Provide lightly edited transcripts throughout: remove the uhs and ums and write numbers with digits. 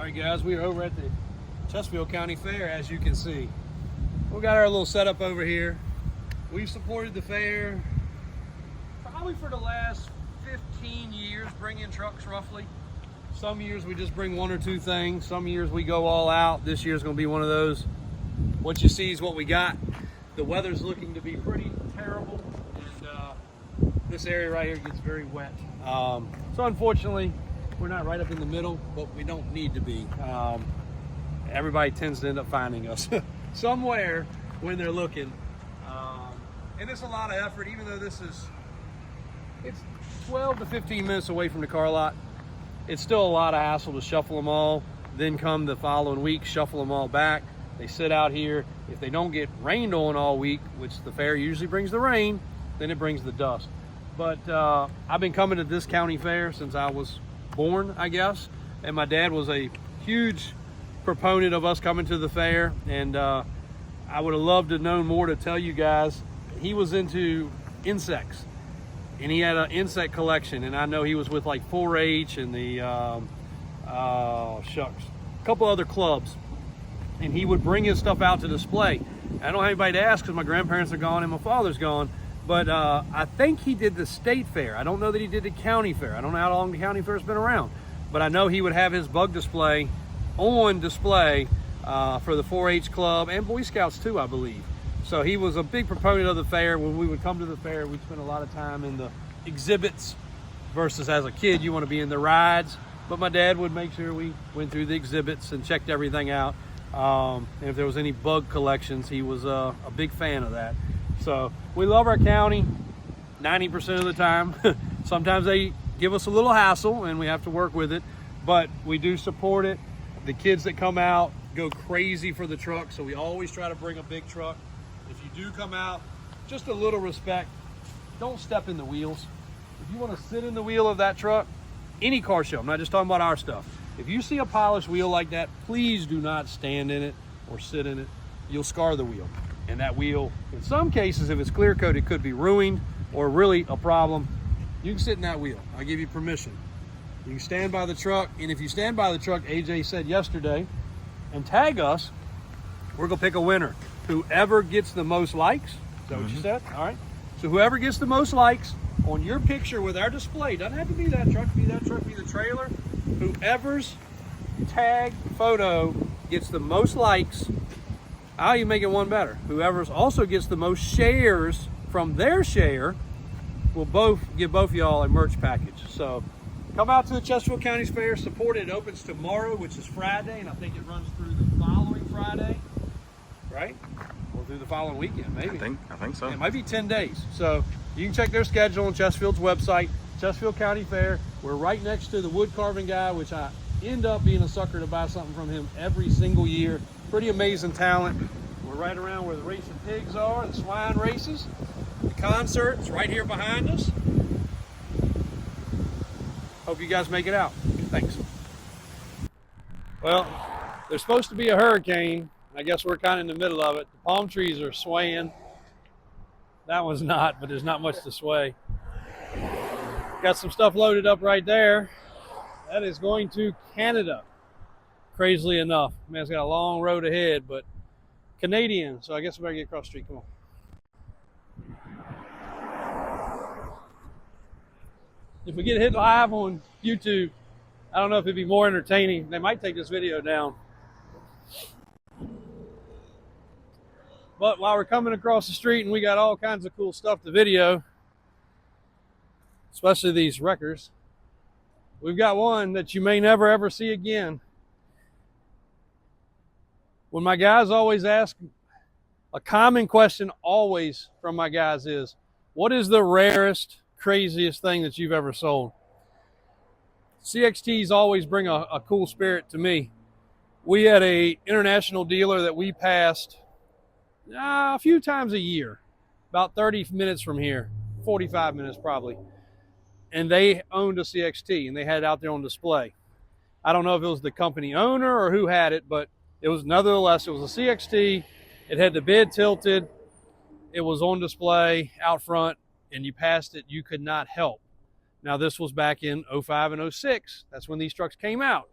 All right, guys, we are over at the Chesville County Fair, as you can see. We've got our little setup over here. We've supported the fair probably for the last 15 years, bringing trucks roughly. Some years we just bring one or two things. Some years we go all out. This year's gonna be one of those. What you see is what we got. The weather's looking to be pretty terrible, and this area right here gets very wet. So unfortunately, we're not right up in the middle, but we don't need to be. Everybody tends to end up finding us somewhere when they're looking. And it's a lot of effort, even though it's 12 to 15 minutes away from the car lot. It's still a lot of hassle to shuffle them all, then come the following week, shuffle them all back. They sit out here. If they don't get rained on all week, which the fair usually brings the rain, then it brings the dust. But I've been coming to this county fair since I was born, I guess, and my dad was a huge proponent of us coming to the fair, and I would have loved to know more to tell you guys. He was into insects, and he had an insect collection, and I know he was with like 4-H and the a couple other clubs, and he would bring his stuff out to display. I don't have anybody to ask because my grandparents are gone and my father's gone. But I think he did the state fair. I don't know that he did the county fair. I don't know how long the county fair's been around. But I know he would have his bug display on display for the 4-H club and Boy Scouts too, I believe. So he was a big proponent of the fair. When we would come to the fair, we'd spend a lot of time in the exhibits versus as a kid, you want to be in the rides. But my dad would make sure we went through the exhibits and checked everything out. And if there was any bug collections, he was a big fan of that. So we love our county 90% of the time. Sometimes they give us a little hassle and we have to work with it, but we do support it. The kids that come out go crazy for the truck, so we always try to bring a big truck. If you do come out, just a little respect. Don't step in the wheels. If you want to sit in the wheel of that truck, any car show, I'm not just talking about our stuff. If you see a polished wheel like that, please do not stand in it or sit in it. You'll scar the wheel. And that wheel, in some cases, if it's clear coated, could be ruined or really a problem. You can sit in that wheel. I give you permission. You can stand by the truck, and if you stand by the truck, AJ said yesterday, and tag us, we're gonna pick a winner. Whoever gets the most likes, is that what you said? All right. So whoever gets the most likes on your picture with our display, doesn't have to be that truck, be the trailer. Whoever's tag photo gets the most likes, I'll even make it one better. Whoever's also gets the most shares from their share will give both of y'all a merch package. So come out to the Chesville County Fair, support it. It opens tomorrow, which is Friday, and I think it runs through the following Friday, right? Or through the following weekend, maybe. I think so. Yeah, it might be 10 days. So you can check their schedule on Chesville's website, Chesville County Fair. We're right next to the wood carving guy, which I end up being a sucker to buy something from him every single year. Pretty amazing talent. We're right around where the racing pigs are, the swine races. The concert's right here behind us. Hope you guys make it out. Thanks. Well, there's supposed to be a hurricane. I guess we're kind of in the middle of it. The palm trees are swaying. That one's not, but there's not much to sway. Got some stuff loaded up right there. That is going to Canada, crazily enough. Man, it's got a long road ahead, but Canadian, so I guess we better get across the street. Come on. If we get hit live on YouTube, I don't know if it'd be more entertaining. They might take this video down. But while we're coming across the street and we got all kinds of cool stuff to video, especially these wreckers, we've got one that you may never ever see again. When my guys always ask, a common question always from my guys is, what is the rarest, craziest thing that you've ever sold? CXTs always bring a cool spirit to me. We had a international dealer that we passed a few times a year, about 30 minutes from here, 45 minutes probably. And they owned a CXT and they had it out there on display. I don't know if it was the company owner or who had it, but it was nonetheless, it was a CXT. It had the bed tilted. It was on display out front, and you passed it, you could not help. Now, this was back in 05 and 06. That's when these trucks came out.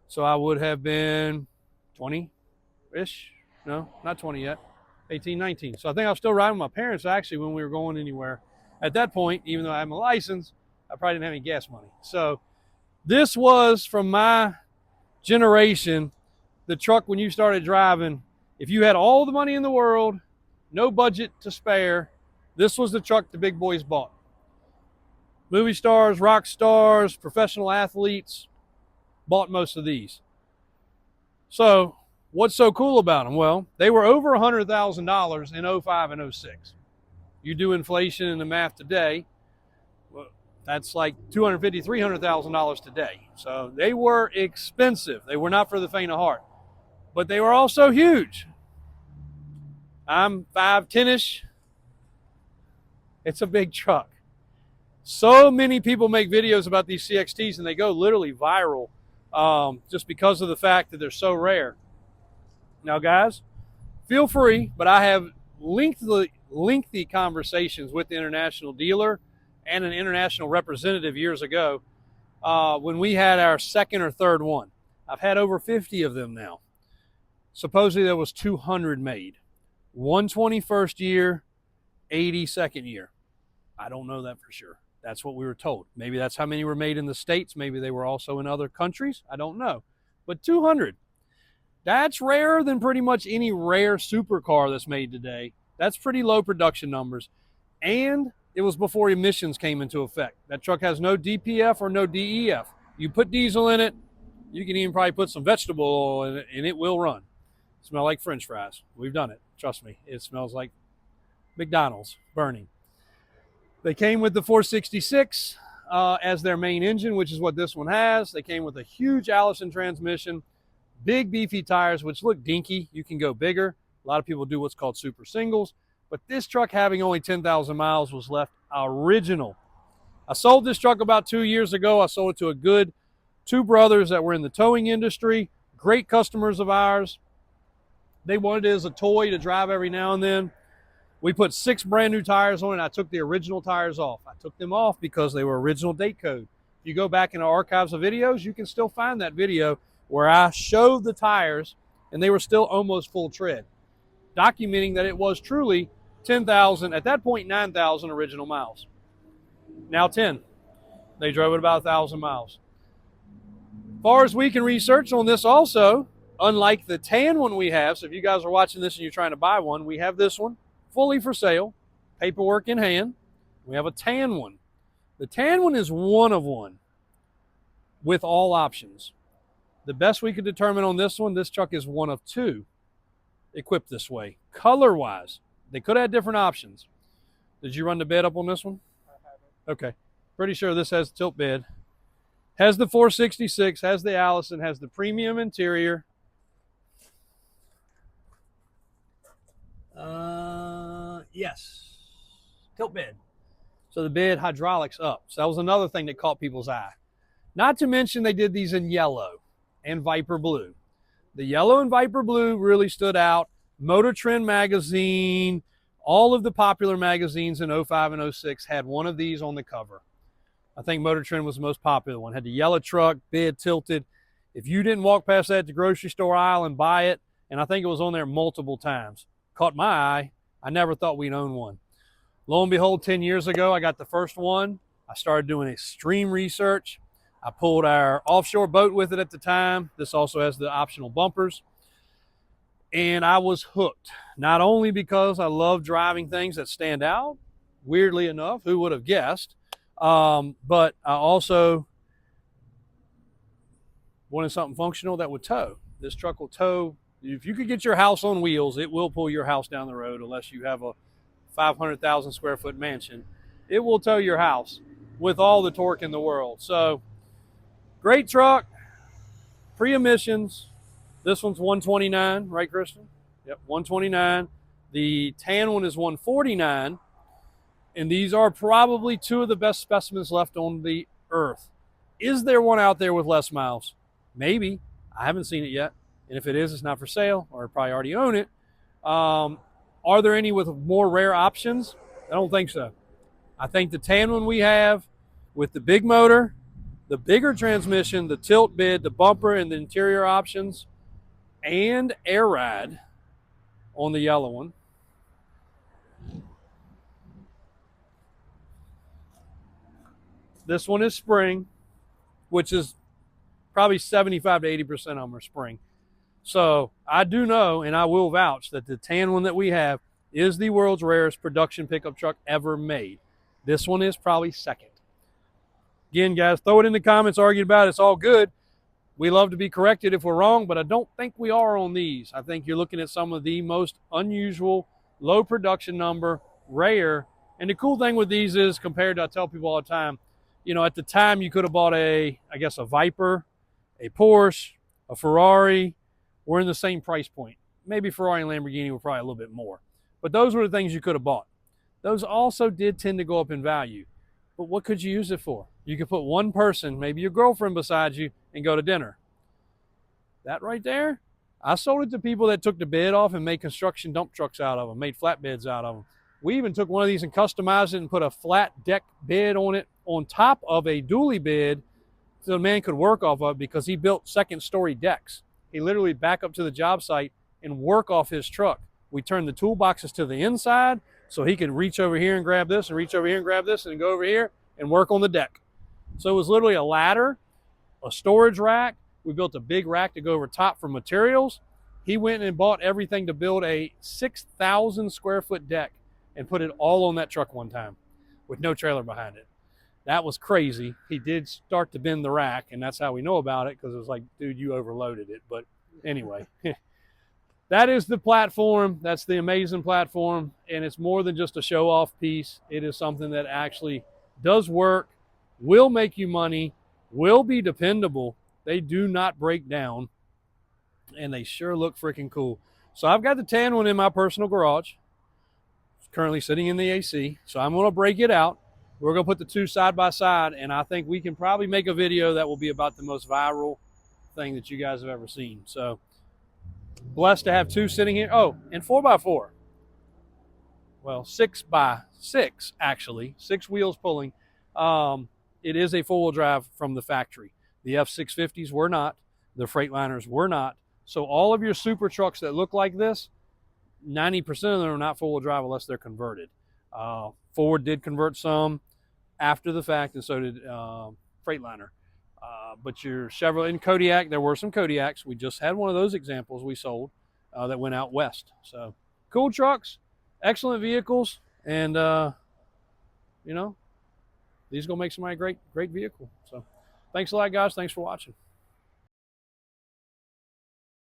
So I would have been 20-ish. No, not 20 yet. 18, 19. So I think I was still riding with my parents actually when we were going anywhere. At that point, even though I have my license, I probably didn't have any gas money. So this was, from my generation, the truck when you started driving. If you had all the money in the world, no budget to spare, this was the truck the big boys bought. Movie stars, rock stars, professional athletes bought most of these. So what's so cool about them? Well, they were over $100,000 in 05 and 06. You do inflation and the math today, well, that's like $250,000, $300,000 today. So they were expensive. They were not for the faint of heart, but they were also huge. I'm 5'10"ish. It's a big truck. So many people make videos about these CXTs and they go literally viral just because of the fact that they're so rare. Now, guys, feel free, but I have lengthy conversations with the international dealer and an international representative years ago when we had our second or third one. I've had over 50 of them now. Supposedly there was 200 made. 120 first year, 80 second year. I don't know that for sure. That's what we were told. Maybe that's how many were made in the States. Maybe they were also in other countries. I don't know. But 200. That's rarer than pretty much any rare supercar that's made today. That's pretty low production numbers. And it was before emissions came into effect. That truck has no DPF or no DEF. You put diesel in it, you can even probably put some vegetable oil in it, and it will run. Smell like French fries. We've done it. Trust me. It smells like McDonald's burning. They came with the 466 as their main engine, which is what this one has. They came with a huge Allison transmission, big beefy tires, which look dinky. You can go bigger. A lot of people do what's called super singles. But this truck, having only 10,000 miles, was left original. I sold this truck about 2 years ago. I sold it to a good two brothers that were in the towing industry, great customers of ours. They wanted it as a toy to drive every now and then. We put 6 brand new tires on it. I took the original tires off. I took them off because they were original date code. If you go back in our archives of videos, you can still find that video where I showed the tires and they were still almost full tread, documenting that it was truly 10,000, at that point 9,000 original miles. Now 10. They drove it about 1,000 miles. As far as we can research on this also, unlike the tan one we have, so if you guys are watching this and you're trying to buy one, we have this one fully for sale, paperwork in hand. We have a tan one. The tan one is one of one with all options. The best we could determine on this one, this truck is one of two equipped this way. Color-wise, they could have had different options. Did you run the bed up on this one? I haven't. Okay. Pretty sure this has tilt bed. Has the 466, has the Allison, has the premium interior. Yes. Tilt bed. So the bed hydraulics up. So that was another thing that caught people's eye. Not to mention they did these in yellow and Viper blue. The yellow and Viper blue really stood out. Motor Trend magazine, all of the popular magazines in 05 and 06 had one of these on the cover. I think Motor Trend was the most popular one. Had the yellow truck, bed tilted. If you didn't walk past that at the grocery store aisle and buy it, and I think it was on there multiple times, caught my eye. I never thought we'd own one. Lo and behold, 10 years ago, I got the first one. I started doing extreme research. I pulled our offshore boat with it at the time. This also has the optional bumpers. And I was hooked, not only because I love driving things that stand out, weirdly enough, who would have guessed, but I also wanted something functional that would tow. This truck will tow. If you could get your house on wheels, it will pull your house down the road unless you have a 500,000 square foot mansion. It will tow your house with all the torque in the world. So great truck, pre-emissions. This one's 129, right, Kristen? Yep, 129. The tan one is 149. And these are probably two of the best specimens left on the earth. Is there one out there with less miles? Maybe. I haven't seen it yet. And if it is, it's not for sale, or I probably already own it. Are there any with more rare options? I don't think so. I think the tan one we have with the big motor, the bigger transmission, the tilt bid, the bumper, and the interior options, and air ride on the yellow one. This one is spring, which is probably 75 to 80% of them are spring. So I do know, and I will vouch, that the tan one that we have is the world's rarest production pickup truck ever made. This one is probably second. Again, guys, throw it in the comments, argue about it. It's all good. We love to be corrected if we're wrong, but I don't think we are on these. I think you're looking at some of the most unusual, low production number, rare. And the cool thing with these is, compared to, I tell people all the time, you know, at the time you could have bought a Viper, a Porsche, a Ferrari. We're in the same price point. Maybe Ferrari and Lamborghini were probably a little bit more. But those were the things you could have bought. Those also did tend to go up in value. But what could you use it for? You could put one person, maybe your girlfriend beside you, and go to dinner. That right there, I sold it to people that took the bed off and made construction dump trucks out of them, made flatbeds out of them. We even took one of these and customized it and put a flat deck bed on it on top of a dually bed so the man could work off of it, because he built second-story decks. He literally back up to the job site and work off his truck. We turned the toolboxes to the inside so he could reach over here and grab this and reach over here and grab this and go over here and work on the deck. So it was literally a ladder, a storage rack. We built a big rack to go over top for materials. He went and bought everything to build a 6,000 square foot deck and put it all on that truck one time with no trailer behind it. That was crazy. He did start to bend the rack, and that's how we know about it, because it was like, dude, you overloaded it. But anyway, that is the platform. That's the amazing platform, and it's more than just a show-off piece. It is something that actually does work, will make you money, will be dependable. They do not break down, and they sure look freaking cool. So I've got the tan one in my personal garage. It's currently sitting in the AC, so I'm going to break it out. We're going to put the two side by side, and I think we can probably make a video that will be about the most viral thing that you guys have ever seen. So blessed to have two sitting here. Oh, and 4x4. Well, 6x6, actually. 6 wheels pulling. It is a four-wheel drive from the factory. The F650s were not. The Freightliners were not. So all of your super trucks that look like this, 90% of them are not four-wheel drive unless they're converted. Ford did convert some after the fact, and so did Freightliner. But your Chevrolet and Kodiak, there were some Kodiaks. We just had one of those examples we sold that went out west. So cool trucks, excellent vehicles, and you know, these are gonna make somebody a great vehicle. So thanks a lot, guys. Thanks for watching.